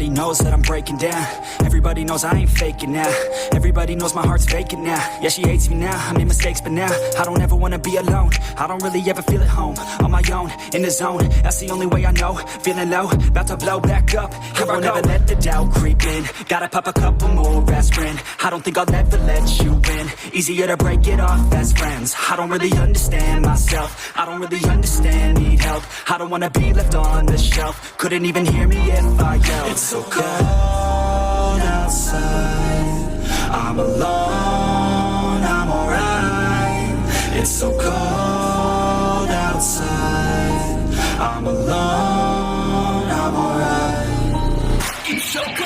Everybody knows that I'm breaking down. Everybody knows I ain't faking now. Everybody knows my heart's vacant now. Yeah, she hates me now, I made mistakes, but now I don't ever wanna be alone. I don't really ever feel at home. On my own, in the zone, that's the only way I know. Feeling low, about to blow back up. Here I won't ever let the doubt creep in. Gotta pop a couple more aspirin. I don't think I'll ever let you in. Easier to break it off as friends. I don't really understand myself. I don't really understand, need help. I don't wanna be left on the shelf. Couldn't even hear me if I yelled. It's so cold outside, I'm alone, I'm alright. It's so cold outside, I'm alone, I'm alright. It's so cold.